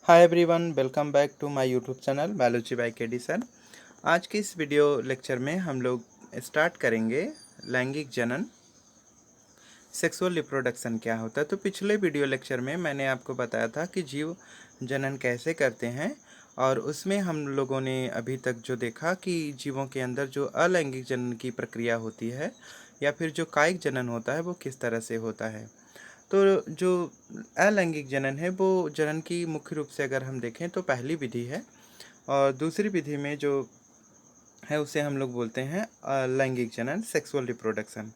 Hi everyone, welcome back to my YouTube channel biology by KD sir. आज के इस video lecture में हम लोग स्टार्ट करेंगे लैंगिक जनन, सेक्सुअल रिप्रोडक्शन क्या होता है। तो पिछले वीडियो लेक्चर में मैंने आपको बताया था कि जीव जनन कैसे करते हैं, और उसमें हम लोगों ने अभी तक जो देखा कि जीवों के अंदर जो अलैंगिक जनन की प्रक्रिया होती है या फिर जो कायिक जनन होता है वो किस तरह से होता है। तो जो अलैंगिक जनन है वो जनन की मुख्य रूप से अगर हम देखें तो पहली विधि है, और दूसरी विधि में जो है उसे हम लोग बोलते हैं लैंगिक जनन, सेक्सुअल रिप्रोडक्शन।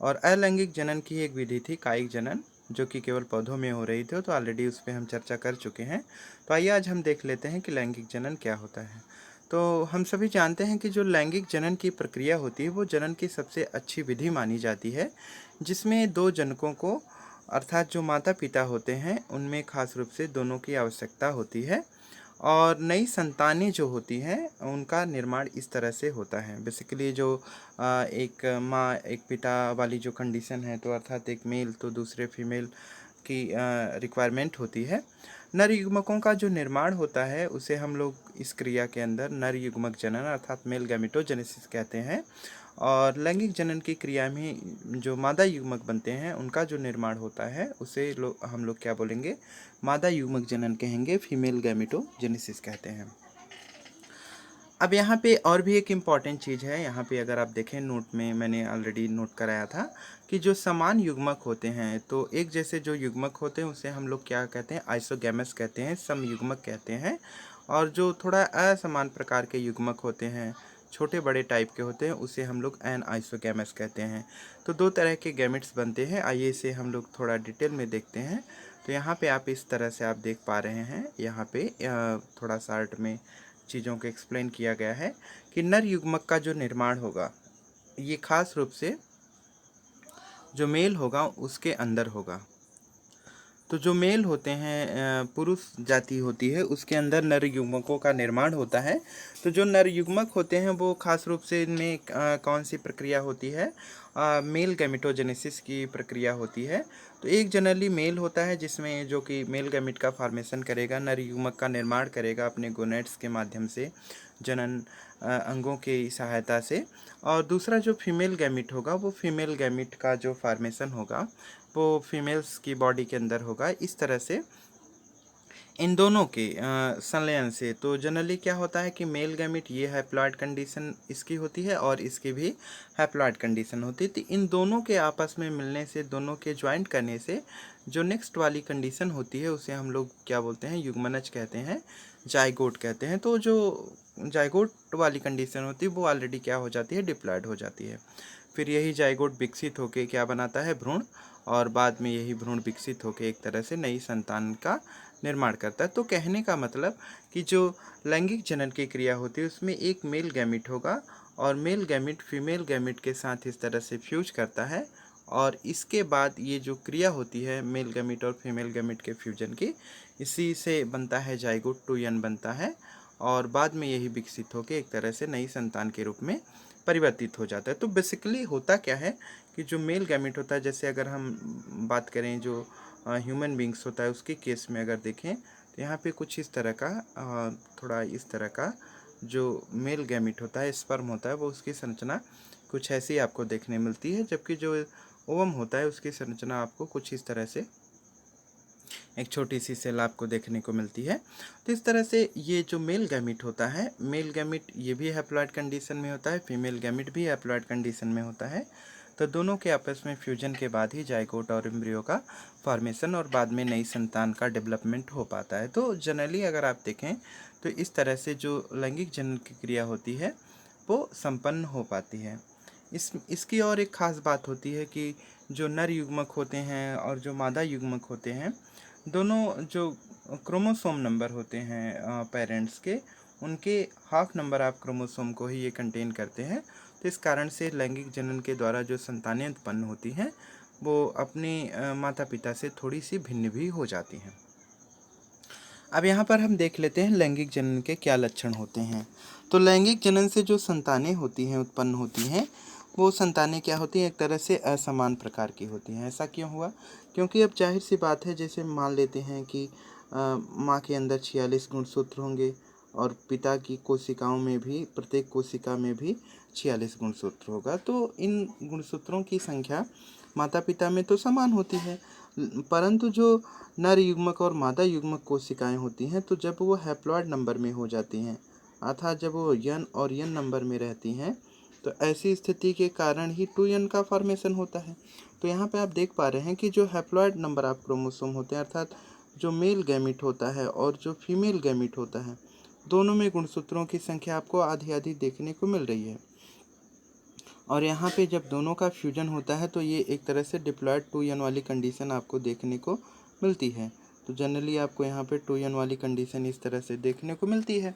और अलैंगिक जनन की एक विधि थी कायिक जनन, जो कि केवल पौधों में हो रही थी, तो ऑलरेडी उस पर हम चर्चा कर चुके हैं। तो आइए आज हम देख लेते हैं कि लैंगिक जनन क्या होता है। तो हम सभी जानते हैं कि जो लैंगिक जनन की प्रक्रिया होती है वो जनन की सबसे अच्छी विधि मानी जाती है, जिसमें दो जनकों को अर्थात जो माता पिता होते हैं उनमें खास रूप से दोनों की आवश्यकता होती है, और नई संतानें जो होती हैं उनका निर्माण इस तरह से होता है। बेसिकली जो एक माँ एक पिता वाली जो कंडीशन है, तो अर्थात एक मेल तो दूसरे फीमेल की रिक्वायरमेंट होती है। नर युग्मकों का जो निर्माण होता है उसे हम लोग इस क्रिया के अंदर नर युग्मक जनन अर्थात मेल गैमेटोजेनेसिस कहते हैं। और लैंगिक जनन की क्रिया में जो मादा युग्मक बनते हैं उनका जो निर्माण होता है उसे हम लोग क्या बोलेंगे, मादा युग्मक जनन कहेंगे, फीमेल गैमेटोजेनेसिस कहते हैं। अब यहाँ पे और भी एक इम्पॉर्टेंट चीज़ है। यहाँ पे अगर आप देखें नोट में मैंने ऑलरेडी नोट कराया था कि जो समान युग्मक होते हैं, तो एक जैसे जो युग्मक होते हैं उसे हम लोग क्या कहते हैं, आइसोगैमस कहते हैं, सम युग्मक कहते हैं। और जो थोड़ा असमान प्रकार के युग्मक होते हैं, छोटे बड़े टाइप के होते हैं, उसे हम लोग एन आइसोगैमस कहते हैं। तो दो तरह के गैमेट्स बनते हैं। आइए इसे हम लोग थोड़ा डिटेल में देखते हैं। तो यहाँ पे आप इस तरह से आप देख पा रहे हैं, यहाँ पे थोड़ा शार्ट में चीज़ों को एक्सप्लेन किया गया है कि नर युग्मक का जो निर्माण होगा ये खास रूप से जो मेल होगा उसके अंदर होगा। तो जो मेल होते हैं, पुरुष जाति होती है, उसके अंदर नर युग्मकों का निर्माण होता है। तो जो नर युग्मक होते हैं वो खास रूप से इनमें कौन सी प्रक्रिया होती है, मेल गैमेटोजेनेसिस की प्रक्रिया होती है। तो एक जनरली मेल होता है जिसमें जो कि मेल गैमेट का फॉर्मेशन करेगा, नर युग्मक का निर्माण करेगा अपने गोनेट्स के माध्यम से, जनन अंगों की सहायता से। और दूसरा जो फीमेल गैमेट होगा वो फीमेल गैमेट का जो फॉर्मेशन होगा वो फीमेल्स की बॉडी के अंदर होगा। इस तरह से इन दोनों के संलयन से तो जनरली क्या होता है कि मेल गैमेट ये हैप्लॉइड कंडीशन इसकी होती है और इसकी भी हैप्लॉइड कंडीशन होती है। तो इन दोनों के आपस में मिलने से, दोनों के ज्वाइंट करने से जो नेक्स्ट वाली कंडीशन होती है उसे हम लोग क्या बोलते हैं, युग्मनज कहते हैं, जाइगोट कहते हैं। तो जो जाइगोट वाली कंडीशन होती है वो ऑलरेडी क्या हो जाती है, डिप्लॉयड हो जाती है। फिर यही जाइगोट विकसित होकर क्या बनाता है, भ्रूण, और बाद में यही भ्रूण विकसित होकर एक तरह से नई संतान का निर्माण करता है। तो कहने का मतलब कि जो लैंगिक जनन की क्रिया होती है उसमें एक मेल गैमेट होगा और मेल गैमेट फीमेल गैमेट के साथ इस तरह से फ्यूज करता है, और इसके बाद ये जो क्रिया होती है मेल गैमेट और फीमेल गैमेट के फ्यूजन की, इसी से बनता है जाइगोट 2n बनता है, और बाद में यही विकसित होकर एक तरह से नई संतान के रूप में परिवर्तित हो जाता है। तो बेसिकली होता क्या है कि जो मेल गैमेट होता है, जैसे अगर हम बात करें जो ह्यूमन बींग्स होता है उसके केस में अगर देखें तो यहाँ पे कुछ इस तरह का थोड़ा इस तरह का जो मेल गैमेट होता है, स्पर्म होता है, वो उसकी संरचना कुछ ऐसी आपको देखने मिलती है, जबकि जो ओवम होता है उसकी संरचना आपको कुछ इस तरह से एक छोटी सी सेल आपको देखने को मिलती है। तो इस तरह से ये जो मेल गैमेट होता है, मेल गैमेट ये भी हैप्लॉइड कंडीशन में होता है, फीमेल गैमेट भी हैप्लॉइड कंडीशन में होता है। तो दोनों के आपस में फ्यूजन के बाद ही जाइगोट और एम्ब्रियो का फॉर्मेशन और बाद में नई संतान का डेवलपमेंट हो पाता है। तो जनरली अगर आप देखें तो इस तरह से जो लैंगिक जनन की क्रिया होती है वो संपन्न हो पाती है। इसकी और एक ख़ास बात होती है कि जो नर युग्मक होते हैं और जो मादा युग्मक होते हैं, दोनों जो क्रोमोसोम नंबर होते हैं पेरेंट्स के, उनके हाफ नंबर ऑफ क्रोमोसोम को ही ये कंटेन करते हैं। तो इस कारण से लैंगिक जनन के द्वारा जो संतानें उत्पन्न होती हैं वो अपने माता पिता से थोड़ी सी भिन्न भी हो जाती हैं। अब यहाँ पर हम देख लेते हैं लैंगिक जनन के क्या लक्षण होते हैं। तो लैंगिक जनन से जो संतानें होती हैं, उत्पन्न होती हैं, वो संतानें क्या होती हैं, एक तरह से असमान प्रकार की होती हैं। ऐसा क्यों हुआ? क्योंकि अब जाहिर सी बात है, जैसे मान लेते हैं कि माँ के अंदर 46 गुणसूत्र होंगे और पिता की कोशिकाओं में भी, प्रत्येक कोशिका में भी 46 गुणसूत्र होगा। तो इन गुणसूत्रों की संख्या माता पिता में तो समान होती है, परंतु जो नर युग्मक और मादा युग्मक कोशिकाएं होती हैं, तो जब वो हैप्लॉइड नंबर में हो जाती हैं, अर्थात जब वो यन और यन नंबर में रहती हैं, तो ऐसी स्थिति के कारण ही 2n का फॉर्मेशन होता है। तो यहाँ पे आप देख पा रहे हैं कि जो हैप्लॉइड नंबर ऑफ क्रोमोसोम होते हैं, अर्थात जो मेल गैमिट होता है और जो फीमेल गैमिट होता है, दोनों में गुणसूत्रों की संख्या आपको आधी आधी देखने को मिल रही है। और यहाँ पे जब दोनों का फ्यूजन होता है तो ये एक तरह से डिप्लॉयड 2n वाली कंडीशन आपको देखने को मिलती है। तो जनरली आपको यहाँ पे 2n वाली कंडीशन इस तरह से देखने को मिलती है।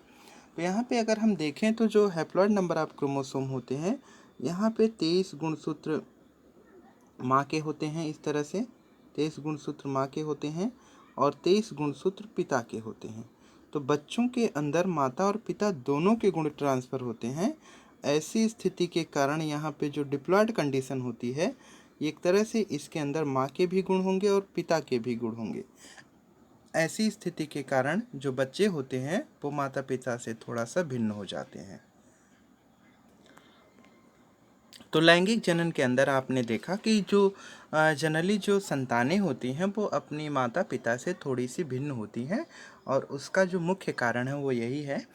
तो यहाँ पे अगर हम देखें तो जो हैप्लॉइड नंबर ऑफ क्रोमोसोम होते हैं, यहाँ पे 23 गुणसूत्र माँ के होते हैं, इस तरह से 23 गुणसूत्र माँ के होते हैं और 23 गुणसूत्र पिता के होते हैं। तो बच्चों के अंदर माता और पिता दोनों के गुण ट्रांसफ़र होते हैं। ऐसी स्थिति के कारण यहाँ पे जो डिप्लॉयड कंडीशन होती है, एक तरह से इसके अंदर माँ के भी गुण होंगे और पिता के भी गुण होंगे। ऐसी स्थिति के कारण जो बच्चे होते हैं वो माता पिता से थोड़ा सा भिन्न हो जाते हैं। तो लैंगिक जनन के अंदर आपने देखा कि जो जनरली जो संतानें होती हैं वो अपनी माता पिता से थोड़ी सी भिन्न होती हैं, और उसका जो मुख्य कारण है वो यही है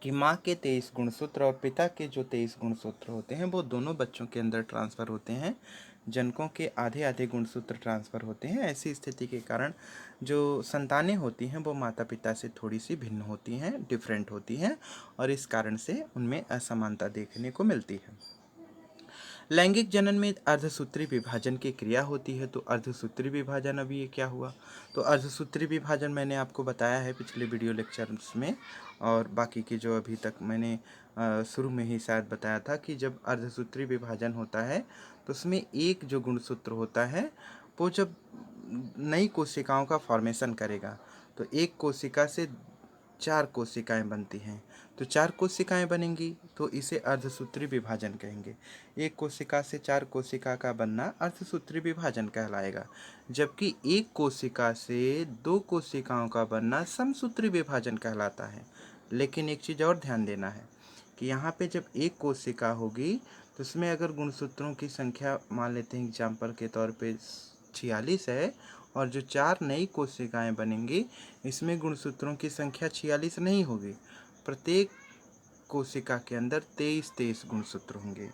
कि माँ के 23 गुणसूत्र और पिता के जो 23 गुणसूत्र होते हैं वो दोनों बच्चों के अंदर ट्रांसफ़र होते हैं। जनकों के आधे आधे गुणसूत्र ट्रांसफ़र होते हैं। ऐसी स्थिति के कारण जो संतानें होती हैं वो माता पिता से थोड़ी सी भिन्न होती हैं, डिफरेंट होती हैं, और इस कारण से उनमें असमानता देखने को मिलती है। लैंगिक जनन में अर्धसूत्री विभाजन की क्रिया होती है। तो अर्धसूत्री विभाजन, अभी ये क्या हुआ? तो अर्धसूत्री विभाजन मैंने आपको बताया है पिछले वीडियो लेक्चर्स में, और बाकी की जो अभी तक मैंने शुरू में ही शायद बताया था कि जब अर्धसूत्री विभाजन होता है तो उसमें एक जो गुणसूत्र होता है वो जब नई कोशिकाओं का फॉर्मेशन करेगा तो एक कोशिका से 4 कोशिकाएं बनती हैं। तो 4 कोशिकाएं बनेंगी तो इसे अर्धसूत्री विभाजन कहेंगे। एक कोशिका से 4 कोशिका का बनना अर्धसूत्री विभाजन कहलाएगा, जबकि एक कोशिका से 2 कोशिकाओं का बनना समसूत्री विभाजन कहलाता है। लेकिन एक चीज़ और ध्यान देना है कि यहाँ पे जब एक कोशिका होगी तो उसमें अगर गुणसूत्रों की संख्या मान लेते हैं एग्जाम्पल के तौर पे 46 है, और जो 4 नई कोशिकाएं बनेंगी इसमें गुणसूत्रों की संख्या 46 नहीं होगी। प्रत्येक कोशिका के अंदर 23 गुणसूत्र होंगे,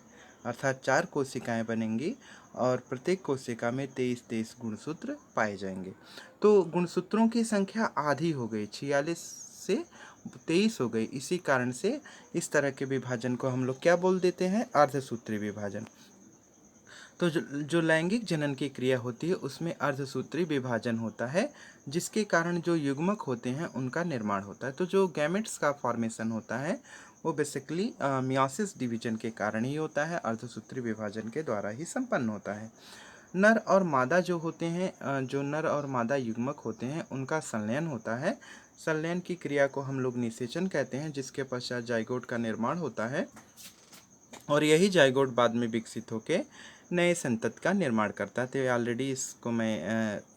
अर्थात 4 कोशिकाएं बनेंगी और प्रत्येक कोशिका में 23 गुणसूत्र पाए जाएंगे। तो गुणसूत्रों की संख्या आधी हो गई, 46 से 23 हो गई। इसी कारण से इस तरह के विभाजन को हम लोग क्या बोल देते हैं? अर्धसूत्री विभाजन। तो जो लैंगिक जनन की क्रिया होती है उसमें अर्धसूत्री विभाजन होता है, जिसके कारण जो युग्मक होते हैं उनका निर्माण होता है। तो जो गैमेट्स का फॉर्मेशन होता है वो बेसिकली मियोसिस डिवीजन के कारण ही होता है, अर्धसूत्री विभाजन के द्वारा ही संपन्न होता है। नर और मादा जो होते हैं, जो नर और मादा युग्मक होते हैं उनका संलयन होता है। संलयन की क्रिया को हम लोग निषेचन कहते हैं, जिसके पश्चात जाइगोट का निर्माण होता है, और यही जाइगोट बाद में विकसित होकर नए संतति का निर्माण करता है। तो ऑलरेडी इसको मैं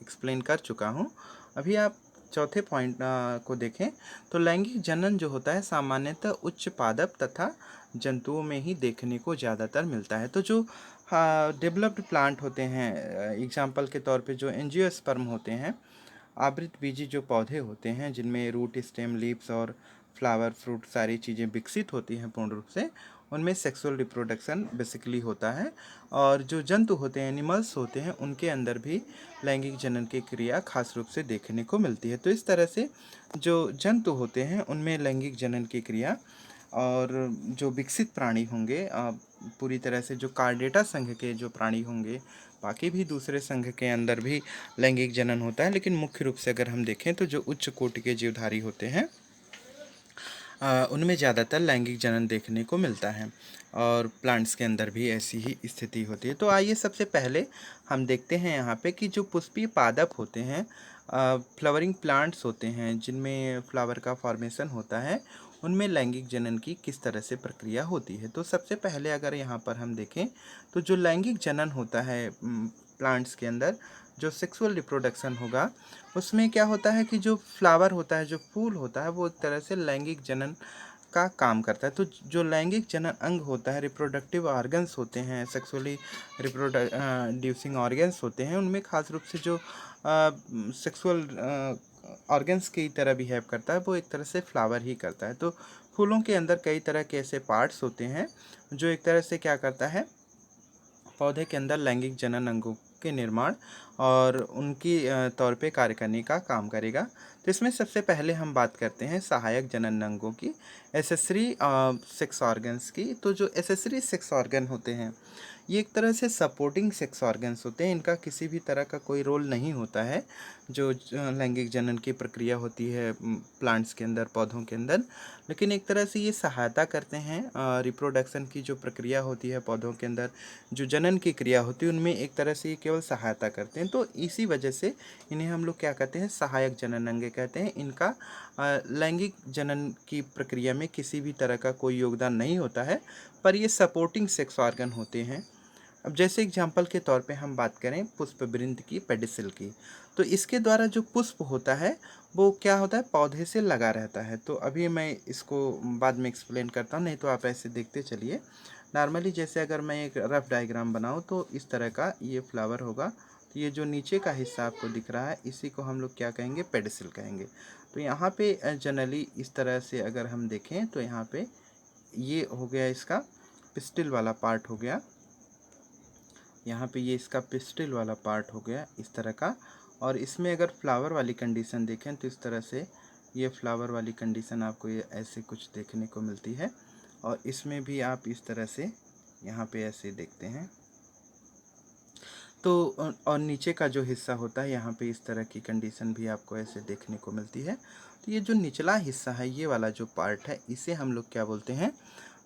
एक्सप्लेन कर चुका हूँ। अभी आप चौथे पॉइंट को देखें तो लैंगिक जनन जो होता है सामान्यतः उच्च पादप तथा जंतुओं में ही देखने को ज़्यादातर मिलता है। तो जो डेवलप्ड प्लांट होते हैं, एग्जाम्पल के तौर पे जो एंजियोस्पर्म होते हैं, आवृत बीजी जो पौधे होते हैं जिनमें रूट, स्टेम, लीव्स और फ्लावर, फ्रूट सारी चीज़ें विकसित होती हैं पूर्ण रूप से, उनमें सेक्सुअल रिप्रोडक्शन बेसिकली होता है। और जो जंतु होते हैं, एनिमल्स होते हैं, उनके अंदर भी लैंगिक जनन की क्रिया खास रूप से देखने को मिलती है। तो इस तरह से जो जंतु होते हैं उनमें लैंगिक जनन की क्रिया, और जो विकसित प्राणी होंगे पूरी तरह से जो कार्डेटा संघ के जो प्राणी होंगे, बाकी भी दूसरे संघ के अंदर भी लैंगिक जनन होता है, लेकिन मुख्य रूप से अगर हम देखें तो जो उच्च कोटि के जीवधारी होते हैं उनमें ज़्यादातर लैंगिक जनन देखने को मिलता है, और प्लांट्स के अंदर भी ऐसी ही स्थिति होती है। तो आइए सबसे पहले हम देखते हैं यहाँ पे कि जो पुष्पीय पादप होते हैं, फ्लावरिंग प्लांट्स होते हैं जिनमें फ्लावर का फॉर्मेशन होता है, उनमें लैंगिक जनन की किस तरह से प्रक्रिया होती है। तो सबसे पहले अगर यहाँ पर हम देखें तो जो लैंगिक जनन होता है प्लांट्स के अंदर, जो सेक्सुअल रिप्रोडक्शन होगा उसमें क्या होता है कि जो फ्लावर होता है, जो फूल होता है, वो एक तरह से लैंगिक जनन का काम करता है। तो जो लैंगिक जनन अंग होता है, रिप्रोडक्टिव ऑर्गन्स होते हैं, सेक्सुअली रिप्रोड्यूसिंग ऑर्गन्स होते हैं, उनमें खास रूप से जो सेक्सुअल ऑर्गन्स की तरह बिहेव करता है वो एक तरह से फ्लावर ही करता है। तो फूलों के अंदर कई तरह के ऐसे पार्ट्स होते हैं जो एक तरह से क्या करता है, पौधे के अंदर लैंगिक जनन अंगों के निर्माण और उनकी तौर पे कार्य करने का काम करेगा। तो इसमें सबसे पहले हम बात करते हैं सहायक जनन अंगों की, एसेसरी सेक्स ऑर्गन्स की। तो जो एसेसरी सेक्स ऑर्गन होते हैं ये एक तरह से सपोर्टिंग सेक्स ऑर्गन्स होते हैं, इनका किसी भी तरह का कोई रोल नहीं होता है जो लैंगिक जनन की प्रक्रिया होती है प्लांट्स के अंदर, पौधों के अंदर, लेकिन एक तरह से ये सहायता करते हैं रिप्रोडक्शन की जो प्रक्रिया होती है पौधों के अंदर, जो जनन की क्रिया होती है उनमें एक तरह से ये केवल सहायता करते हैं। तो इसी वजह से इन्हें हम लोग क्या कहते हैं, सहायक जनन अंग कहते हैं। इनका लैंगिक जनन की प्रक्रिया में किसी भी तरह का कोई योगदान नहीं होता है, पर ये सपोर्टिंग सेक्स ऑर्गन होते हैं। अब जैसे एग्जाम्पल के तौर पे हम बात करें पुष्पवृंत की, पेडिसिल की, तो इसके द्वारा जो पुष्प होता है वो क्या होता है, पौधे से लगा रहता है। तो अभी मैं इसको बाद में एक्सप्लेन करता हूँ, नहीं तो आप ऐसे देखते चलिए। नॉर्मली जैसे अगर मैं एक रफ डायग्राम बनाऊँ तो इस तरह का ये फ्लावर होगा। तो ये जो नीचे का हिस्सा आपको दिख रहा है इसी को हम लोग क्या कहेंगे, पेडिसिल कहेंगे। तो यहाँ पे जनरली इस तरह से अगर हम देखें तो यहाँ पे ये हो गया इसका पिस्टिल वाला पार्ट हो गया, यहाँ पे ये इसका पिस्टिल वाला पार्ट हो गया इस तरह का। और इसमें अगर फ्लावर वाली कंडीशन देखें तो इस तरह से ये फ्लावर वाली कंडीशन आपको ये ऐसे कुछ देखने को मिलती है। और इसमें भी आप इस तरह से यहाँ पे ऐसे देखते हैं। तो और नीचे का जो हिस्सा होता है यहाँ पे इस तरह की कंडीशन भी आपको ऐसे देखने को मिलती है। तो ये जो निचला हिस्सा है, ये वाला जो पार्ट है, इसे हम लोग क्या बोलते हैं,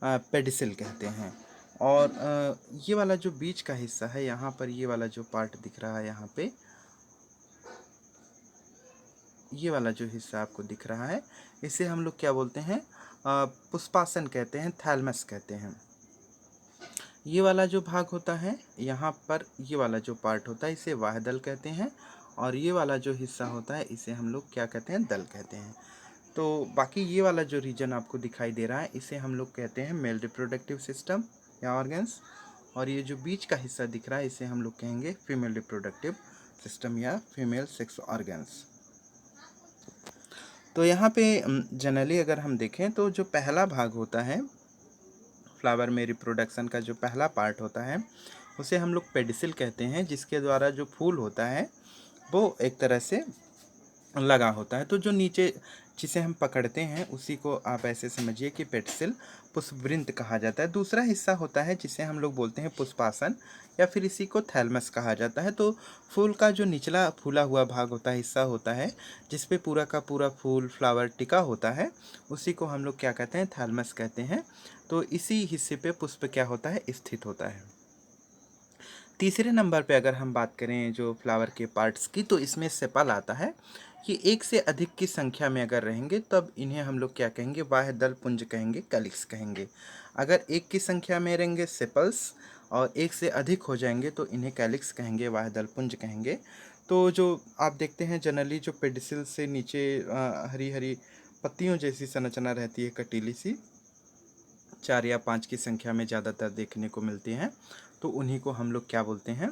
पेडिसिल कहते हैं। और ये वाला जो बीच का हिस्सा है, यहाँ पर ये वाला जो पार्ट दिख रहा है, यहाँ पे ये वाला जो हिस्सा आपको दिख रहा है, इसे हम लोग क्या बोलते हैं, पुष्पासन कहते हैं, थैलमस कहते हैं। ये वाला जो भाग होता है यहाँ पर, ये वाला जो पार्ट होता है इसे वाहदल कहते हैं। और ये वाला जो हिस्सा होता है इसे हम लोग क्या कहते हैं, दल कहते हैं। तो बाकी ये वाला जो रीजन आपको दिखाई दे रहा है इसे हम लोग कहते हैं मेल रिप्रोडक्टिव सिस्टम या ऑर्गन्स। और ये जो बीच का हिस्सा दिख रहा है इसे हम लोग कहेंगे फीमेल रिप्रोडक्टिव सिस्टम या फीमेल सेक्स ऑर्गन्स। तो यहाँ पे जनरली अगर हम देखें तो जो पहला भाग होता है फ्लावर में, रिप्रोडक्शन का जो पहला पार्ट होता है उसे हम लोग पेडिसिल कहते हैं, जिसके द्वारा जो फूल होता है वो एक तरह से लगा होता है। तो जो नीचे जिसे हम पकड़ते हैं उसी को आप ऐसे समझिए कि पेडिसिल, पुष्पवृंत कहा जाता है। दूसरा हिस्सा होता है जिसे हम लोग बोलते हैं पुष्पासन या फिर इसी को थैलमस कहा जाता है। तो फूल का जो निचला फूला हुआ भाग होता है, हिस्सा होता है जिस पे पूरा का पूरा फूल फ्लावर टिका होता है, उसी को हम लोग क्या कहते हैं, थैलमस कहते हैं। तो इसी हिस्से पे पुष्प क्या होता है, स्थित होता है। तीसरे नंबर पे अगर हम बात करें जो फ्लावर के पार्ट्स की, तो इसमें सेपल आता है। ये एक से अधिक की संख्या में अगर रहेंगे तब इन्हें हम लोग क्या कहेंगे, वाह्यदल पुंज कहेंगे, कैलिक्स कहेंगे। अगर एक की संख्या में रहेंगे सेपल्स और एक से अधिक हो जाएंगे तो इन्हें कैलिक्स कहेंगे, वाह्यदल पुंज कहेंगे। तो जो आप देखते हैं जनरली जो पेडिसिल से नीचे हरी हरी पत्तियों जैसी संरचना रहती है, कटीली सी, 4 या 5 की संख्या में ज़्यादातर देखने को मिलती हैं, तो उन्हीं को हम लोग क्या बोलते हैं,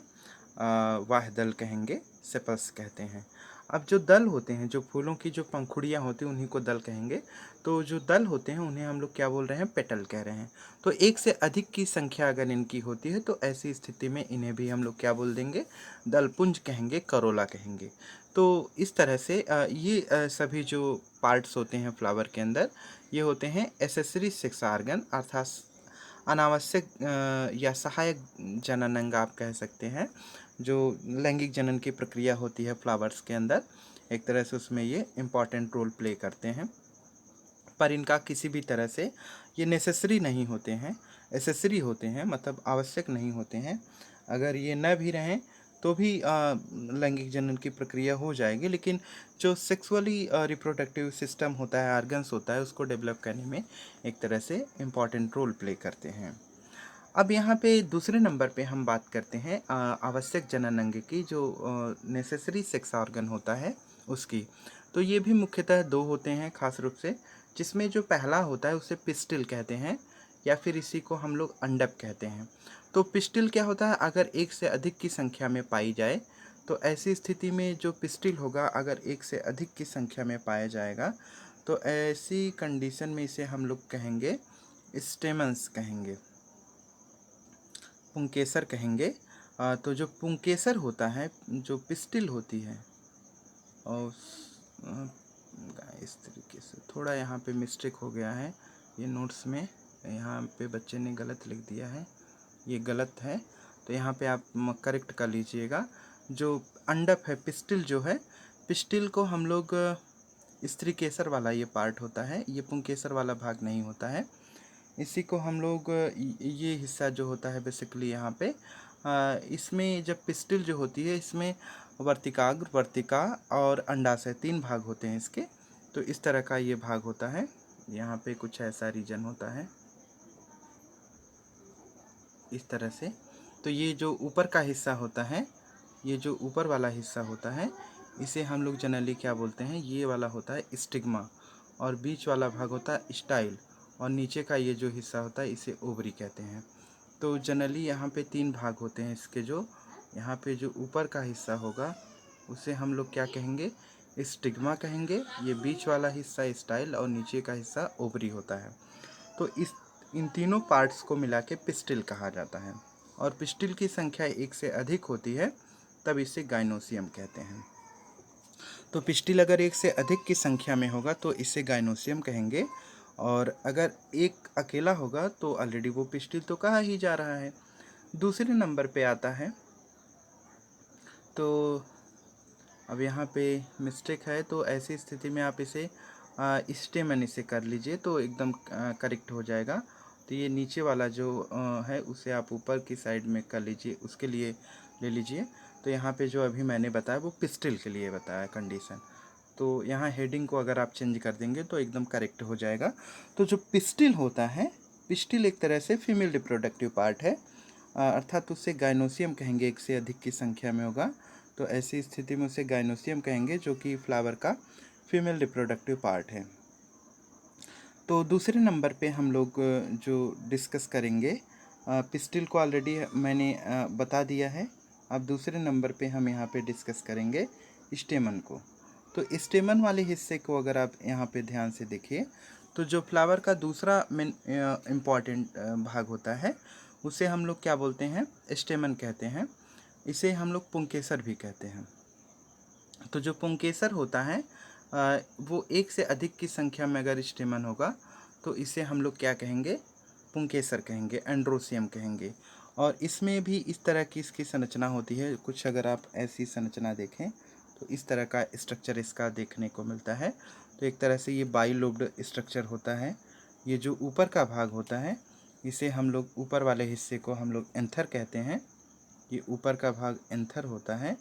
वाह्यदल कहेंगे, सेपल्स कहते हैं। अब जो दल होते हैं, जो फूलों की जो पंखुड़ियाँ होती हैं उन्हीं को दल कहेंगे। तो जो दल होते हैं उन्हें हम लोग क्या बोल रहे हैं, पेटल कह रहे हैं। तो एक से अधिक की संख्या अगर इनकी होती है तो ऐसी स्थिति में इन्हें भी हम लोग क्या बोल देंगे, दलपुंज कहेंगे, करोला कहेंगे। तो इस तरह से ये सभी जो पार्ट्स होते हैं फ्लावर के अंदर, ये होते हैं एसेसरी सेक्स ऑर्गन, अर्थात अनावश्यक या सहायक जनन अंग आप कह सकते हैं। जो लैंगिक जनन की प्रक्रिया होती है फ्लावर्स के अंदर, एक तरह से उसमें ये इम्पॉर्टेंट रोल प्ले करते हैं, पर इनका किसी भी तरह से ये नेसेसरी नहीं होते हैं। एसेसरी होते हैं, मतलब आवश्यक नहीं होते हैं। अगर ये न भी रहें तो भी लैंगिक जनन की प्रक्रिया हो जाएगी, लेकिन जो सेक्सुअली रिप्रोडक्टिव सिस्टम होता है, ऑर्गन्स होता है, उसको डेवलप करने में एक तरह से इम्पॉर्टेंट रोल प्ले करते हैं। अब यहाँ पे दूसरे नंबर पे हम बात करते हैं आवश्यक जनन अंग की, जो नेसेसरी सेक्स ऑर्गन होता है उसकी। तो ये भी मुख्यतः दो होते हैं खास रूप से, जिसमें जो पहला होता है उसे पिस्टिल कहते हैं, या फिर इसी को हम लोग अंडप कहते हैं। तो पिस्टिल क्या होता है, अगर एक से अधिक की संख्या में पाई जाए, तो ऐसी स्थिति में जो पिस्टिल होगा अगर एक से अधिक की संख्या में पाया जाएगा, तो ऐसी कंडीशन में इसे हम लोग कहेंगे स्टेमन्स कहेंगे, पुंकेसर कहेंगे। तो जो पुंकेसर होता है, जो पिस्टिल होती है, और इस तरीके से थोड़ा यहाँ पे मिस्टेक हो गया है ये नोट्स में, यहाँ पे बच्चे ने गलत लिख दिया है, ये गलत है, तो यहाँ पे आप करेक्ट कर लीजिएगा। जो अंडप है, पिस्टिल जो है, पिस्टिल को हम लोग स्त्री केसर वाला ये पार्ट होता है, ये पुंकेसर वाला भाग नहीं होता है। इसी को हम लोग ये हिस्सा जो होता है बेसिकली यहाँ पे इसमें जब पिस्टिल जो होती है, इसमें वर्तिकाग्र, वर्तिका और अंडाशय 3 भाग होते हैं इसके। तो इस तरह का ये भाग होता है, यहाँ पे कुछ ऐसा रीजन होता है इस तरह से। तो ये जो ऊपर का हिस्सा होता है, ये जो ऊपर वाला हिस्सा होता है, इसे हम लोग जनरली क्या बोलते हैं, ये वाला होता है स्टिग्मा, और बीच वाला भाग होता है स्टाइल, और नीचे का ये जो हिस्सा होता है इसे ओवरी कहते हैं। तो जनरली यहाँ पे 3 भाग होते हैं इसके। जो यहाँ पे जो ऊपर का हिस्सा होगा उसे हम लोग क्या कहेंगे, स्टिग्मा कहेंगे, ये बीच वाला हिस्सा स्टाइल और नीचे का हिस्सा ओवरी होता है। तो इन तीनों पार्ट्स को मिला के पिस्टिल कहा जाता है, और पिस्टिल की संख्या एक से अधिक होती है तब इसे गाइनोसियम कहते हैं। तो पिस्टिल अगर एक से अधिक की संख्या में होगा तो इसे गाइनोसियम कहेंगे, और अगर एक अकेला होगा तो ऑलरेडी वो पिस्टिल तो कहा ही जा रहा है। दूसरे नंबर पे आता है, तो अब यहाँ पे मिस्टेक है, तो ऐसी स्थिति में आप इसे स्टेमन इसे कर लीजिए तो एकदम करेक्ट हो जाएगा। तो ये नीचे वाला जो है उसे आप ऊपर की साइड में कर लीजिए, उसके लिए ले लीजिए। तो यहाँ पे जो अभी मैंने बताया वो पिस्टिल के लिए बताया कंडीशन। तो यहाँ हेडिंग को अगर आप चेंज कर देंगे तो एकदम करेक्ट हो जाएगा। तो जो पिस्टिल होता है, पिस्टिल एक तरह से फीमेल रिप्रोडक्टिव पार्ट है, अर्थात उसे गाइनोसियम कहेंगे एक से अधिक की संख्या में होगा। तो ऐसी स्थिति में उसे गाइनोसियम कहेंगे, जो कि फ्लावर का फीमेल रिप्रोडक्टिव पार्ट है। तो दूसरे नंबर पे हम लोग जो डिस्कस करेंगे, पिस्टिल को ऑलरेडी मैंने बता दिया है। अब दूसरे नंबर पे हम यहाँ पे डिस्कस करेंगे स्टेमन को। तो स्टेमन वाले हिस्से को अगर आप यहाँ पे ध्यान से देखिए, तो जो फ्लावर का दूसरा मेन इम्पॉर्टेंट भाग होता है उसे हम लोग क्या बोलते हैं, स्टेमन कहते हैं। इसे हम लोग पुंकेसर भी कहते हैं। तो जो पुंकेसर होता है वो एक से अधिक की संख्या में अगर स्टेमन होगा तो इसे हम लोग क्या कहेंगे, पुंकेसर कहेंगे, एंड्रोसियम कहेंगे। और इसमें भी इस तरह की इसकी संरचना होती है कुछ, अगर आप ऐसी संरचना देखें तो इस तरह का स्ट्रक्चर इसका देखने को मिलता है। तो एक तरह से ये बाइलोब्ड स्ट्रक्चर होता है। ये जो ऊपर का भाग होता है इसे हम लोग, ऊपर वाले हिस्से को हम लोग एंथर कहते हैं। ये ऊपर का भाग एंथर होता है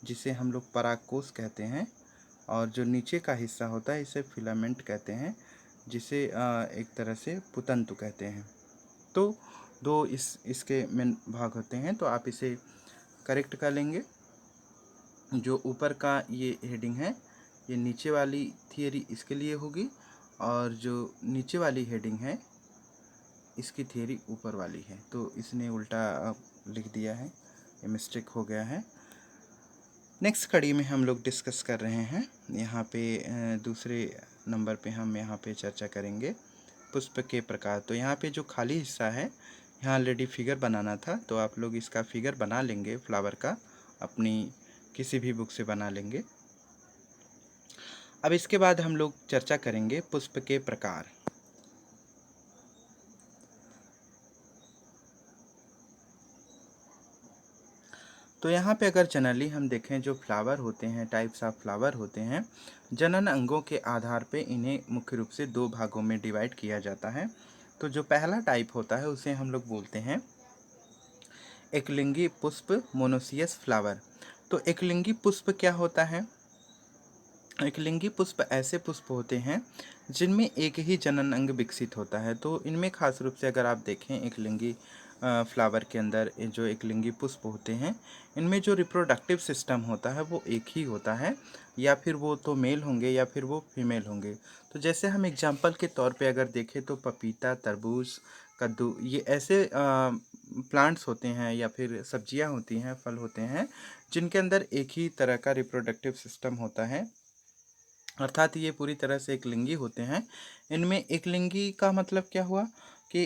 जिसे हम लोग परागकोश कहते हैं, और जो नीचे का हिस्सा होता है इसे फिलामेंट कहते हैं, जिसे एक तरह से पुतंतु कहते हैं। तो दो इसके मेन भाग होते हैं, तो आप इसे करेक्ट कर लेंगे। जो ऊपर का ये हेडिंग है, ये नीचे वाली थियरी इसके लिए होगी, और जो नीचे वाली हेडिंग है इसकी थियरी ऊपर वाली है। तो इसने उल्टा लिख दिया है, ये मिस्टेक हो गया है। नेक्स्ट कड़ी में हम लोग डिस्कस कर रहे हैं, यहाँ पे दूसरे नंबर पे हम यहाँ पे चर्चा करेंगे पुष्प के प्रकार। तो यहाँ पे जो खाली हिस्सा है, यहाँ ऑलरेडी फिगर बनाना था, तो आप लोग इसका फिगर बना लेंगे फ्लावर का, अपनी किसी भी बुक से बना लेंगे। अब इसके बाद हम लोग चर्चा करेंगे पुष्प के प्रकार। तो यहाँ पे अगर जनरली हम देखें, जो फ्लावर होते हैं, टाइप्स ऑफ फ्लावर होते हैं, जनन अंगों के आधार पे इन्हें मुख्य रूप से 2 भागों में डिवाइड किया जाता है। तो जो पहला टाइप होता है उसे हम लोग बोलते हैं एकलिंगी पुष्प, मोनोसियस फ्लावर। तो एकलिंगी पुष्प क्या होता है, एकलिंगी पुष्प ऐसे पुष्प होते हैं जिनमें एक ही जनन अंग विकसित होता है। तो इनमें खास रूप से अगर आप देखें एकलिंगी फ्लावर के अंदर ये जो एकलिंगी पुष्प होते हैं, इनमें जो रिप्रोडक्टिव सिस्टम होता है वो एक ही होता है, या फिर वो तो मेल होंगे या फिर वो फीमेल होंगे। तो जैसे हम एग्जांपल के तौर पे अगर देखें तो पपीता, तरबूज, कद्दू, ये ऐसे प्लांट्स होते हैं या फिर सब्जियां होती हैं, फल होते हैं, जिनके अंदर एक ही तरह का रिप्रोडक्टिव सिस्टम होता है, अर्थात ये पूरी तरह से एकलिंगी होते हैं। इनमें एकलिंगी का मतलब क्या हुआ कि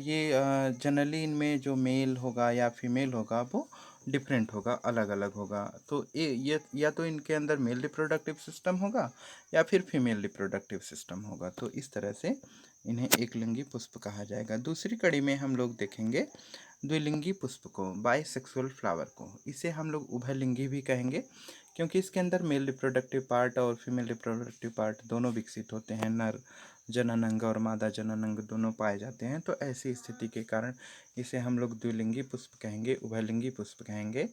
ये जनरली इनमें जो मेल होगा या फीमेल होगा वो डिफरेंट होगा, अलग अलग होगा। तो ये या तो इनके अंदर मेल रिप्रोडक्टिव सिस्टम होगा या फिर फीमेल रिप्रोडक्टिव सिस्टम होगा। तो इस तरह से इन्हें एकलिंगी पुष्प कहा जाएगा। दूसरी कड़ी में हम लोग देखेंगे द्विलिंगी पुष्प को, बाइसेक्सुअल फ्लावर को। इसे हम लोग उभयलिंगी भी कहेंगे, क्योंकि इसके अंदर मेल रिप्रोडक्टिव पार्ट और फीमेल रिप्रोडक्टिव पार्ट दोनों विकसित होते हैं, नर जनन अंग और मादा जनन अंग दोनों पाए जाते हैं। तो ऐसी स्थिति के कारण इसे हम लोग द्विलिंगी पुष्प कहेंगे, उभयलिंगी पुष्प कहेंगे।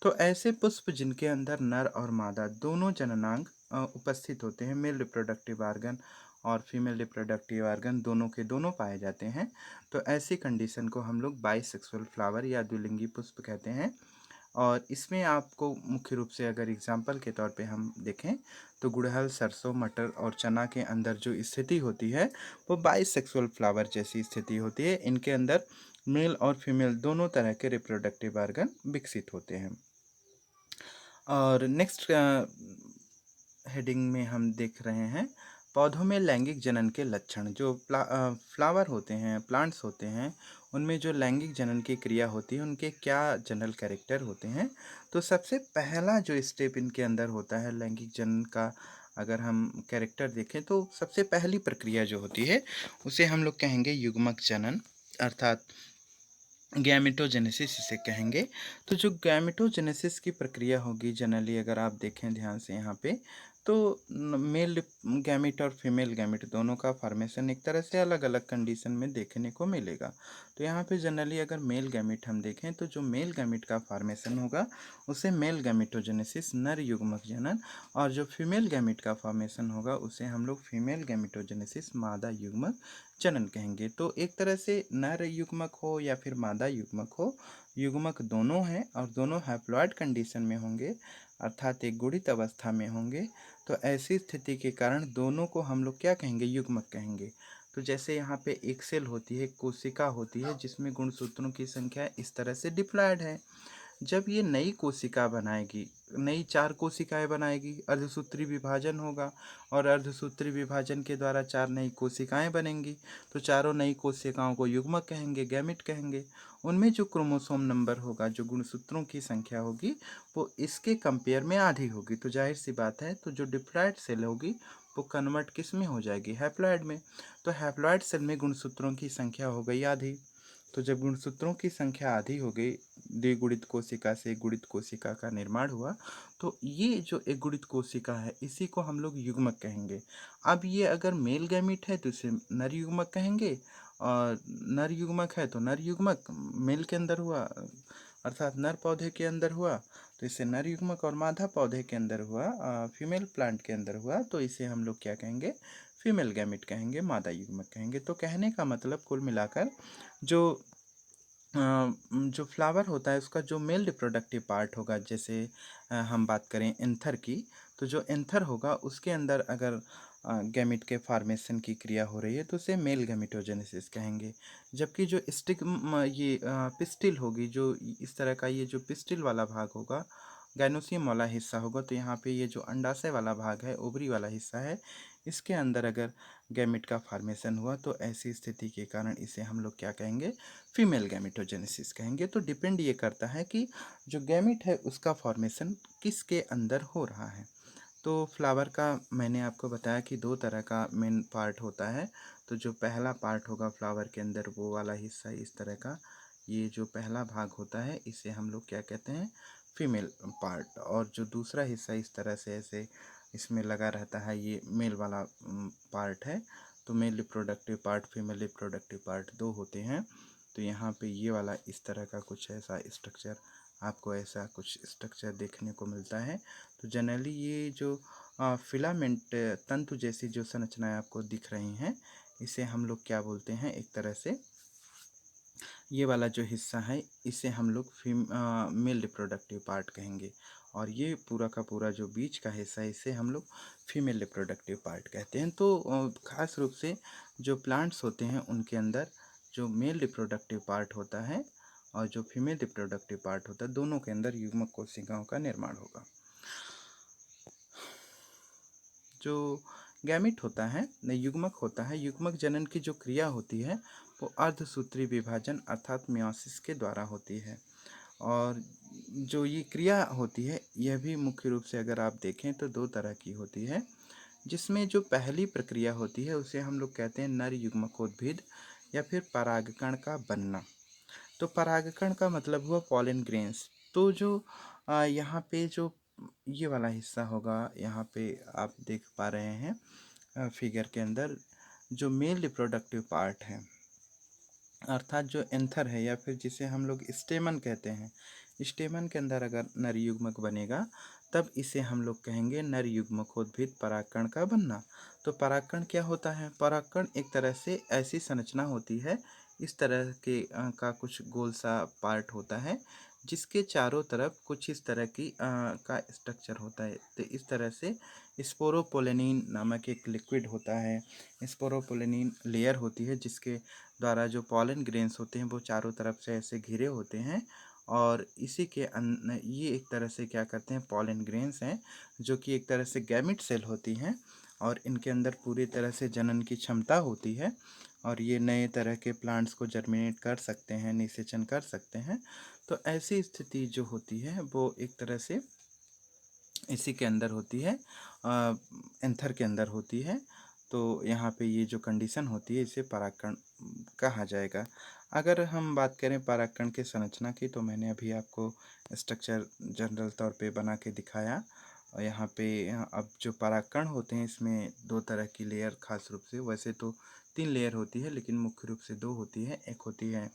तो ऐसे पुष्प जिनके अंदर नर और मादा दोनों जननांग उपस्थित होते हैं, मेल रिप्रोडक्टिव आर्गन और फीमेल रिप्रोडक्टिव आर्गन दोनों के दोनों पाए जाते हैं, तो ऐसी कंडीशन को हम लोग बाइसेक्सुअल फ्लावर या द्विलिंगी पुष्प कहते हैं। और इसमें आपको मुख्य रूप से अगर एग्जाम्पल के तौर पे हम देखें तो गुड़हल, सरसों, मटर और चना के अंदर जो स्थिति होती है वो बाइसेक्सुअल फ्लावर जैसी स्थिति होती है। इनके अंदर मेल और फीमेल दोनों तरह के रिप्रोडक्टिव ऑर्गन विकसित होते हैं। और नेक्स्ट हेडिंग में हम देख रहे हैं पौधों में लैंगिक जनन के लक्षण। जो फ्लावर होते हैं, प्लांट्स होते हैं, उनमें जो लैंगिक जनन की क्रिया होती है उनके क्या जनरल कैरेक्टर होते हैं। तो सबसे पहला जो स्टेप इनके अंदर होता है लैंगिक जनन का, अगर हम कैरेक्टर देखें तो सबसे पहली प्रक्रिया जो होती है उसे हम लोग कहेंगे युग्मक जनन, अर्थात गैमेटोजेनेसिस इसे कहेंगे। तो जो गैमेटोजेनेसिस की प्रक्रिया होगी जनरली अगर आप देखें ध्यान से यहाँ पे, तो मेल गैमेट और फीमेल गैमेट दोनों का फॉर्मेशन एक तरह से अलग अलग कंडीशन में देखने को मिलेगा। तो यहाँ पे जनरली अगर मेल गैमेट हम देखें तो जो मेल गैमेट का फॉर्मेशन होगा उसे मेल गैमेटोजेनेसिस, नर युग्मक जनन, और जो फीमेल गैमेट का फॉर्मेशन होगा उसे हम लोग फीमेल गैमेटोजेनेसिस, मादा युग्मक जनन कहेंगे। तो एक तरह से नर युग्मक हो या फिर मादा युग्मक हो, युग्मक दोनों हैं और दोनों हैप्लॉइड कंडीशन में होंगे, अर्थात एक गुणित अवस्था में होंगे। तो ऐसी स्थिति के कारण दोनों को हम लोग क्या कहेंगे, युग्मक कहेंगे। तो जैसे यहाँ पे एक सेल होती है, कोशिका होती है, जिसमें गुणसूत्रों की संख्या इस तरह से डिप्लॉयड है। जब ये नई कोशिका बनाएगी, नई 4 कोशिकाएं बनाएगी, अर्धसूत्री विभाजन होगा और अर्धसूत्री विभाजन के द्वारा 4 नई कोशिकाएं बनेंगी। तो चारों नई कोशिकाओं को युग्मक कहेंगे, गैमेट कहेंगे। उनमें जो क्रोमोसोम नंबर होगा, जो गुणसूत्रों की संख्या होगी, वो इसके कंपेयर में आधी होगी। तो जाहिर सी बात है, तो जो डिप्लॉयड सेल होगी वो कन्वर्ट किस में हो जाएगी, हैप्लॉयड में। तो हैप्लॉयड सेल में गुणसूत्रों की संख्या हो गई आधी। तो जब गुणसूत्रों की संख्या आधी हो गई, द्विगुणित कोशिका से एक गुणित कोशिका का निर्माण हुआ, तो ये जो एक गुणित कोशिका है इसी को हम लोग युग्मक कहेंगे। अब ये अगर मेल गैमीट है तो इसे नर युग्मक कहेंगे, और नर युग्मक है तो नर युग्मक मेल के अंदर हुआ, अर्थात नर पौधे के अंदर हुआ तो इसे नर युग्मक, और मादा पौधे के अंदर हुआ, फीमेल प्लांट के अंदर हुआ तो इसे हम लोग क्या कहेंगे, फीमेल गैमिट कहेंगे, मादा युग्मक कहेंगे। तो कहने का मतलब कुल मिलाकर जो जो फ्लावर होता है उसका जो मेल रिप्रोडक्टिव पार्ट होगा, जैसे हम बात करें एंथर की, तो जो एंथर होगा उसके अंदर अगर गैमिट के फॉर्मेशन की क्रिया हो रही है तो उसे मेल गैमिटोजेनेसिस कहेंगे। जबकि जो ये पिस्टिल होगी, जो इस तरह का ये जो पिस्टिल वाला भाग होगा, गाइनोसियम वाला हिस्सा होगा, तो यहाँ पे ये जो अंडाशय वाला भाग है, ओवरी वाला हिस्सा है, इसके अंदर अगर गैमिट का फॉर्मेशन हुआ तो ऐसी स्थिति के कारण इसे हम लोग क्या कहेंगे, फीमेल गैमेटोजेनेसिस कहेंगे। तो डिपेंड ये करता है कि जो गैमिट है उसका फॉर्मेशन किसके अंदर हो रहा है। तो फ्लावर का मैंने आपको बताया कि 2 तरह का मेन पार्ट होता है। तो जो पहला पार्ट होगा फ्लावर के अंदर, वो वाला हिस्सा इस तरह का, ये जो पहला भाग होता है इसे हम लोग क्या कहते हैं, फीमेल पार्ट, और जो दूसरा हिस्सा इस तरह से ऐसे इसमें लगा रहता है, ये मेल वाला पार्ट है। तो male reproductive part, female reproductive part 2 होते हैं। तो यहाँ पे ये वाला इस तरह का कुछ ऐसा स्ट्रक्चर, आपको ऐसा कुछ स्ट्रक्चर देखने को मिलता है। तो जनरली ये जो फिलामेंट तंतु जैसी जो संरचनाएं आपको दिख रही हैं, इसे हम लोग क्या बोलते हैं, एक तरह से ये वाला जो हिस्सा है इसे हम लोग मेल रिप्रोडक्टिव पार्ट कहेंगे, और ये पूरा का पूरा जो बीच का हिस्सा है इसे हम लोग फीमेल रिप्रोडक्टिव पार्ट कहते हैं। तो खास रूप से जो प्लांट्स होते हैं उनके अंदर जो मेल रिप्रोडक्टिव पार्ट होता है और जो फीमेल रिप्रोडक्टिव पार्ट होता है, दोनों के अंदर युग्मक कोशिकाओं का निर्माण होगा। जो गैमिट होता है, युग्मक होता है, युग्मक जनन की जो क्रिया होती है वो अर्धसूत्री विभाजन अर्थात मियोसिस के द्वारा होती है। और जो ये क्रिया होती है यह भी मुख्य रूप से अगर आप देखें तो दो तरह की होती है, जिसमें जो पहली प्रक्रिया होती है उसे हम लोग कहते हैं नर युग्मकोद्भिद या फिर परागकण का बनना। तो परागकण का मतलब हुआ पॉलन ग्रेन्स। तो जो यहाँ पे जो ये वाला हिस्सा होगा, यहाँ पे आप देख पा रहे हैं फिगर के अंदर जो मेल रिप्रोडक्टिव पार्ट है अर्थात जो एंथर है या फिर जिसे हम लोग स्टेमन कहते हैं, स्टेमन के अंदर अगर नर युग्मक बनेगा तब इसे हम लोग कहेंगे नर युग्मकोद्भिद परागकण का बनना। तो परागकण क्या होता है? परागकण एक तरह से ऐसी संरचना होती है, इस तरह के का कुछ गोल सा पार्ट होता है जिसके चारों तरफ कुछ इस तरह की का स्ट्रक्चर होता है। तो इस तरह से स्पोरोपोलेनिन नामक एक लिक्विड होता है, स्पोरोपोलेनिन लेयर होती है जिसके द्वारा जो पॉलन ग्रेन्स होते हैं वो चारों तरफ से ऐसे घिरे होते हैं, और इसी के ये एक तरह से क्या करते हैं, पॉलन ग्रेन्स हैं जो कि एक तरह से गैमिट सेल होती हैं और इनके अंदर पूरी तरह से जनन की क्षमता होती है और ये नए तरह के प्लांट्स को जर्मिनेट कर सकते हैं, निषेचन कर सकते हैं। तो ऐसी स्थिति जो होती है वो एक तरह से इसी के अंदर होती है, एंथर के अंदर होती है। तो यहाँ पे ये जो कंडीशन होती है इसे परागकण कहा जाएगा। अगर हम बात करें परागकण के संरचना की, तो मैंने अभी आपको स्ट्रक्चर जनरल तौर पे बना के दिखाया। और यहाँ पे अब जो परागकण होते हैं इसमें दो तरह की लेयर खास रूप से, वैसे तो तीन लेयर होती है लेकिन मुख्य रूप से दो होती है। एक होती है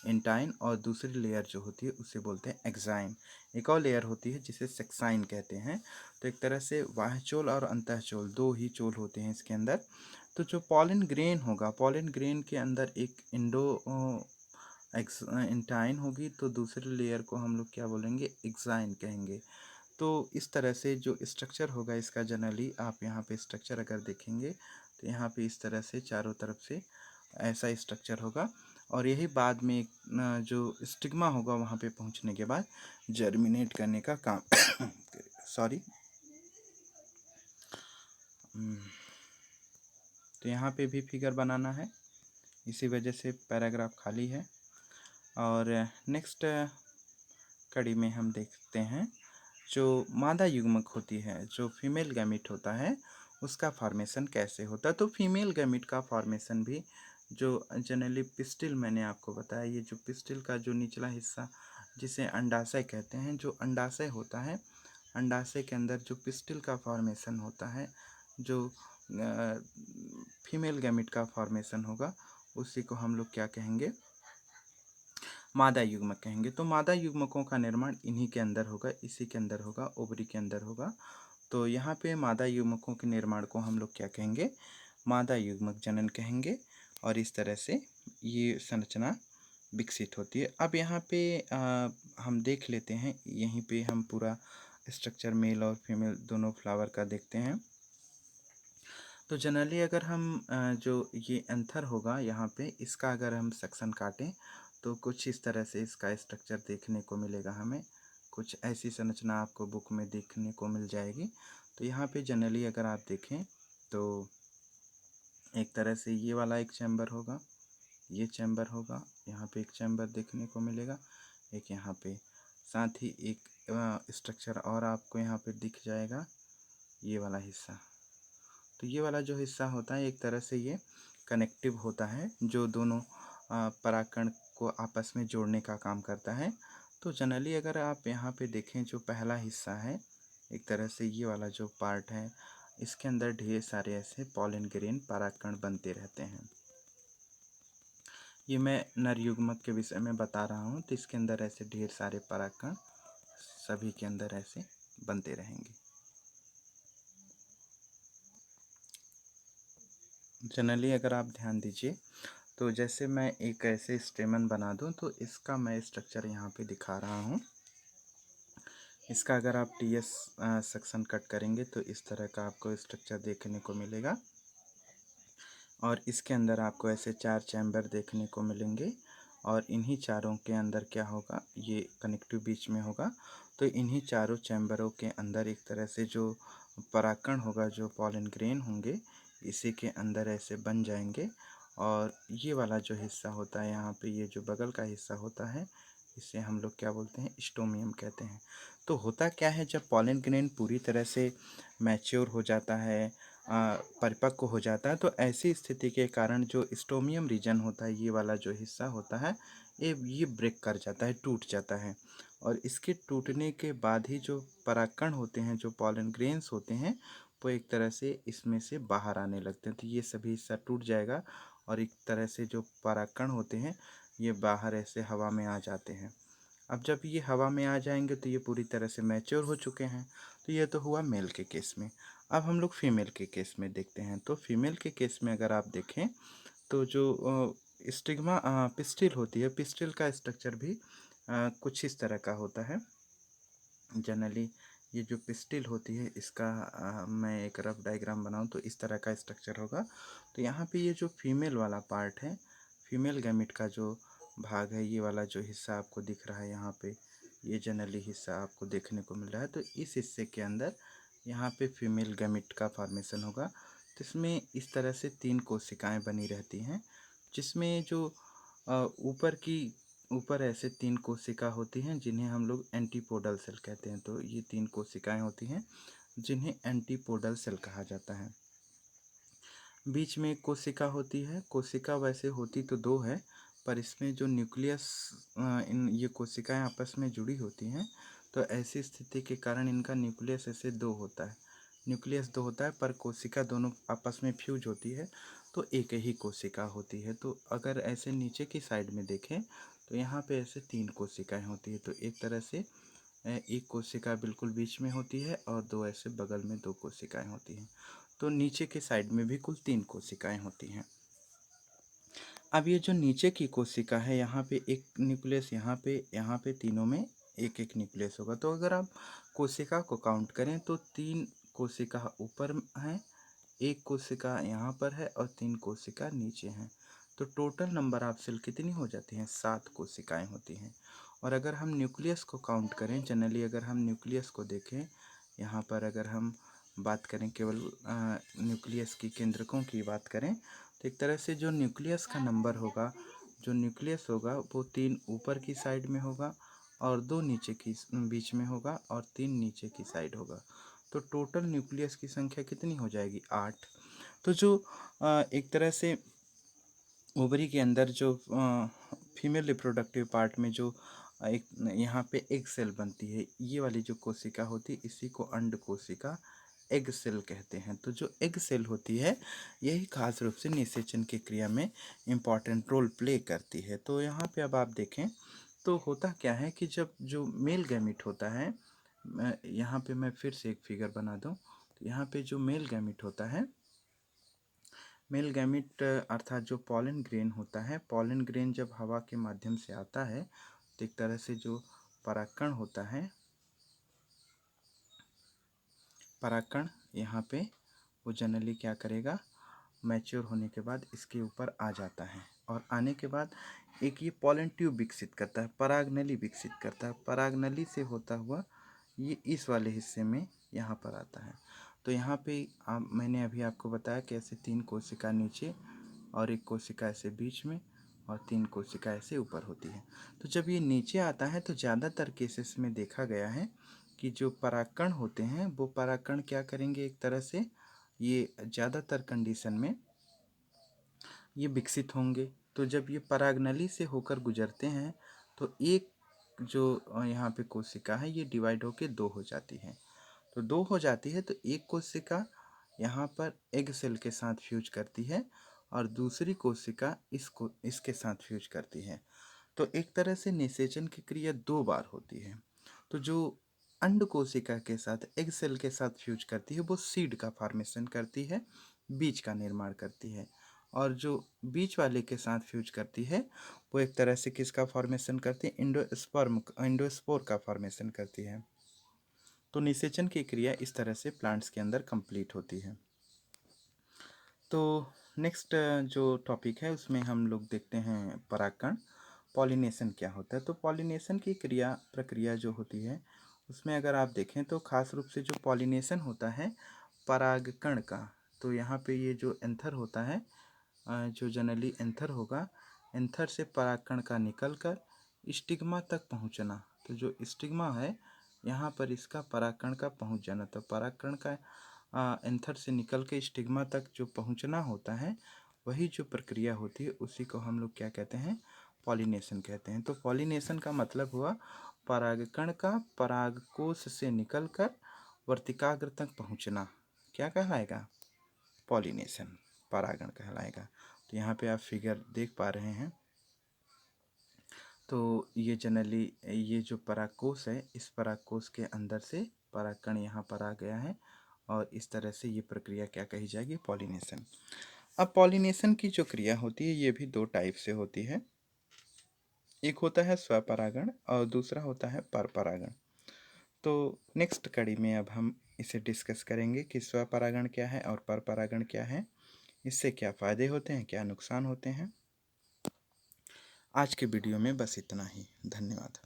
इंटाइन और दूसरी लेयर जो होती है उसे बोलते हैं एक्साइन। एक और लेयर होती है जिसे सेक्साइन कहते हैं। तो एक तरह से बाह्यचोल और अंतःचोल दो ही चोल होते हैं इसके अंदर। तो जो पॉलन ग्रेन होगा, पॉलन ग्रेन के अंदर एक इंटाइन होगी, तो दूसरी लेयर को हम लोग क्या बोलेंगे, एक्साइन कहेंगे। तो इस तरह से जो स्ट्रक्चर होगा इसका जनरली आप यहाँ पे स्ट्रक्चर अगर देखेंगे तो यहाँ पे इस तरह से चारों तरफ से ऐसा स्ट्रक्चर होगा, और यही बाद में जो स्टिग्मा होगा वहाँ पे पहुँचने के बाद जर्मिनेट करने का काम सॉरी। तो यहाँ पे भी फिगर बनाना है, इसी वजह से पैराग्राफ खाली है। और नेक्स्ट कड़ी में हम देखते हैं जो मादा युग्मक होती है, जो फीमेल गैमिट होता है उसका फॉर्मेशन कैसे होता है। तो फीमेल गैमिट का फॉर्मेशन भी जो जनरली पिस्टिल, मैंने आपको बताया, ये जो पिस्टिल का जो निचला हिस्सा जिसे अंडाशय कहते हैं, जो अंडाशय होता है, अंडाशय के अंदर जो पिस्टिल का फॉर्मेशन होता है, जो फीमेल गैमिट का फॉर्मेशन होगा उसी को हम लोग क्या कहेंगे, मादा युग्मक कहेंगे। तो मादा युग्मकों का निर्माण इन्हीं के अंदर होगा, इसी के अंदर होगा, ओवरी के अंदर होगा। तो यहाँ पे मादा युग्मकों के निर्माण को हम लोग क्या कहेंगे, मादा युग्मक जनन कहेंगे। और इस तरह से ये संरचना विकसित होती है। अब यहाँ पे हम देख लेते हैं, यहीं पे हम पूरा स्ट्रक्चर मेल और फीमेल दोनों फ्लावर का देखते हैं। तो जनरली अगर हम जो ये एंथर होगा यहाँ पे, इसका अगर हम सेक्शन काटें तो कुछ इस तरह से इसका स्ट्रक्चर देखने को मिलेगा हमें, कुछ ऐसी संरचना आपको बुक में देखने को मिल जाएगी। तो यहाँ पे जनरली अगर आप देखें तो एक तरह से ये वाला एक चैम्बर होगा, ये चैम्बर होगा, यहाँ पे एक चैम्बर देखने को मिलेगा, एक यहाँ पे, साथ ही एक स्ट्रक्चर और आपको यहाँ पे दिख जाएगा, ये वाला हिस्सा। तो ये वाला जो हिस्सा होता है एक तरह से ये कनेक्टिव होता है, जो दोनों परागकण को आपस में जोड़ने का काम करता है। तो जनरली अगर आप यहाँ पे देखें, जो पहला हिस्सा है एक तरह से ये वाला जो पार्ट है, इसके अंदर ढेर सारे ऐसे पॉलन ग्रेन परागकण बनते रहते हैं। ये मैं नर युग्मक के विषय में बता रहा हूँ, तो इसके अंदर ऐसे ढेर सारे परागकण सभी के अंदर ऐसे बनते रहेंगे। जनरली अगर आप ध्यान दीजिए तो जैसे मैं एक ऐसे स्टेमन बना दूं तो इसका मैं स्ट्रक्चर यहाँ पे दिखा रहा हूँ। इसका अगर आप टीएस सेक्शन कट करेंगे तो इस तरह का आपको स्ट्रक्चर देखने को मिलेगा और इसके अंदर आपको ऐसे 4 चैम्बर देखने को मिलेंगे और इन्हीं चारों के अंदर क्या होगा, ये कनेक्टिव बीच में होगा। तो इन्हीं चारों चैम्बरों के अंदर एक तरह से जो परागकण होगा, जो पॉलन ग्रेन होंगे, इसी के अंदर ऐसे बन जाएंगे। और ये वाला जो हिस्सा होता है यहाँ पे, ये जो बगल का हिस्सा होता है, इसे हम लोग क्या बोलते हैं, स्टोमियम कहते हैं। तो होता क्या है, जब पॉलन ग्रेन पूरी तरह से मैच्योर हो जाता है, परिपक्व हो जाता है, तो ऐसी स्थिति के कारण जो स्टोमियम रीजन होता है, ये वाला जो हिस्सा होता है, ये ब्रेक कर जाता है, टूट जाता है। और इसके टूटने के बाद ही जो परागकण होते हैं, जो पॉलन ग्रेन्स होते हैं, वो एक तरह से इसमें से बाहर आने लगते हैं। तो ये सभी हिस्सा टूट जाएगा और एक तरह से जो परागकण होते हैं, ये बाहर ऐसे हवा में आ जाते हैं। अब जब ये हवा में आ जाएंगे तो ये पूरी तरह से मैच्योर हो चुके हैं। तो ये तो हुआ मेल के केस में। अब हम लोग फीमेल के केस में देखते हैं। तो फीमेल के केस में अगर आप देखें तो जो स्टिग्मा पिस्टिल होती है, पिस्टिल का स्ट्रक्चर भी कुछ इस तरह का होता है। जनरली ये जो पिस्टिल होती है, इसका मैं एक रफ डायग्राम बनाऊं तो इस तरह का स्ट्रक्चर होगा। तो यहाँ पे ये जो फीमेल वाला पार्ट है, फीमेल गैमिट का जो भाग है, ये वाला जो हिस्सा आपको दिख रहा है यहाँ पे, ये जनरली हिस्सा आपको देखने को मिल रहा है। तो इस हिस्से के अंदर यहाँ पे फीमेल गैमिट का फॉर्मेशन होगा। तो इसमें इस तरह से 3 कोशिकाएं बनी रहती हैं, जिसमें जो ऊपर ऐसे 3 कोशिका होती हैं, जिन्हें हम लोग एंटीपोडल सेल कहते हैं। तो ये 3 कोशिकाएं होती हैं जिन्हें एंटीपोडल सेल कहा जाता है। बीच में एक कोशिका होती है। कोशिका वैसे होती तो 2 है, पर इसमें जो न्यूक्लियस, इन ये कोशिकाएं आपस में जुड़ी होती हैं, तो ऐसी स्थिति के कारण इनका न्यूक्लियस ऐसे 2 होता है। न्यूक्लियस 2 होता है, पर कोशिका दोनों आपस में फ्यूज होती है तो एक ही कोशिका होती है। तो अगर ऐसे नीचे की साइड में देखें तो यहाँ पे ऐसे 3 कोशिकाएं होती है। तो एक तरह से एक कोशिका बिल्कुल बीच में होती है और 2 ऐसे बगल में 2 कोशिकाएं होती हैं। तो नीचे के साइड में भी कुल 3 कोशिकाएं होती हैं। अब ये जो नीचे की कोशिका है, यहाँ पे एक न्यूक्लियस, यहाँ पे तीनों में एक एक न्यूक्लियस होगा। तो अगर आप कोशिका को काउंट करें तो 3 कोशिका ऊपर हैं, एक कोशिका यहाँ पर है और 3 कोशिका नीचे हैं। तो टोटल नंबर ऑफ सेल कितनी हो जाती हैं, 7 कोशिकाएं होती हैं। और अगर हम न्यूक्लियस को काउंट करें, जनरली अगर हम न्यूक्लियस को देखें, यहाँ पर अगर हम बात करें केवल न्यूक्लियस की केंद्रकों की बात करें, तो एक तरह से जो न्यूक्लियस का नंबर होगा, जो न्यूक्लियस होगा, वो 3 ऊपर की साइड में होगा और 2 नीचे की बीच में होगा और 3 नीचे की साइड होगा। तो टोटल न्यूक्लियस की संख्या कितनी हो जाएगी, 8। तो जो एक तरह से ओवरी के अंदर जो फीमेल रिप्रोडक्टिव पार्ट में जो एक यहाँ पे एग सेल बनती है, ये वाली जो कोशिका होती है, इसी को अंड कोशिका, एग सेल कहते हैं। तो जो एग सेल होती है, यही खास रूप से निषेचन की क्रिया में इम्पॉर्टेंट रोल प्ले करती है। तो यहाँ पे अब आप देखें तो होता क्या है कि जब जो मेल गैमिट होता है, यहाँ पे मैं फिर से एक फिगर बना दूँ, तो यहाँ पे जो मेल गैमिट होता है, मेल गैमिट अर्थात जो पॉलन ग्रेन होता है, पॉलन ग्रेन जब हवा के माध्यम से आता है तो एक तरह से जो परागकण होता है, परागकण यहाँ पे वो जनरली क्या करेगा, मैच्योर होने के बाद इसके ऊपर आ जाता है और आने के बाद एक ये पॉलन ट्यूब विकसित करता है, परागनली विकसित करता है। परागनली से होता हुआ ये इस वाले हिस्से में यहाँ पर आता है। तो यहाँ पे मैंने अभी आपको बताया कि ऐसे 3 कोशिका नीचे और एक कोशिका ऐसे बीच में और 3 कोशिका ऐसे ऊपर होती है। तो जब ये नीचे आता है तो ज़्यादातर केसेस में देखा गया है कि जो परागकण होते हैं, वो परागकण क्या करेंगे, एक तरह से ये ज़्यादातर कंडीशन में ये विकसित होंगे। तो जब ये परागनली से होकर गुजरते हैं तो एक जो यहाँ पे कोशिका है, ये डिवाइड होके 2 हो जाती है। तो 2 हो जाती है तो एक कोशिका यहाँ पर एग सेल के साथ फ्यूज करती है और दूसरी कोशिका इसके साथ फ्यूज करती है। तो एक तरह से निषेचन की क्रिया 2 बार होती है। तो जो अंड कोशिका के साथ एग सेल के साथ फ्यूज करती है, वो सीड का फॉर्मेशन करती है, बीज का निर्माण करती है। और जो बीच वाले के साथ फ्यूज करती है वो एक तरह से किसका फॉर्मेशन करती है, इंडोस्पोर का फॉर्मेशन करती है। तो निषेचन की क्रिया इस तरह से प्लांट्स के अंदर कंप्लीट होती है। तो नेक्स्ट जो टॉपिक है उसमें हम लोग देखते हैं परागकण, पॉलिनेशन क्या होता है। तो पॉलिनेशन की प्रक्रिया जो होती है उसमें अगर आप देखें तो खास रूप से जो पॉलिनेशन होता है परागकण का, तो यहाँ पे ये जो एंथर होता है, जो जनरली एंथर होगा, एंथर से परागकण का निकलकर स्टिग्मा तक पहुँचना। तो जो स्टिग्मा है यहाँ पर इसका परागकण का पहुँच जाना, तो परागकण का एंथर से निकल के स्टिग्मा तक जो पहुँचना होता है, वही जो प्रक्रिया होती है उसी को हम लोग क्या कहते हैं, पॉलिनेशन कहते हैं। तो पॉलिनेशन का मतलब हुआ परागकण का परागकोश से निकलकर वर्तिकाग्र तक पहुँचना, क्या कहलाएगा, पॉलिनेशन, परागण कहलाएगा। तो यहाँ पे आप फिगर देख पा रहे हैं। तो ये जनरली ये जो परागकोश है, इस परागकोश के अंदर से परागकण यहाँ पर आ गया है और इस तरह से ये प्रक्रिया क्या कही जाएगी, पॉलिनेशन। अब पॉलिनेशन की जो क्रिया होती है ये भी दो टाइप से होती है, एक होता है स्वपरागण और दूसरा होता है परपरागण। तो नेक्स्ट कड़ी में अब हम इसे डिस्कस करेंगे कि स्वपरागण क्या है और परपरागण क्या है, इससे क्या फ़ायदे होते हैं, क्या नुकसान होते हैं। आज के वीडियो में बस इतना ही। धन्यवाद।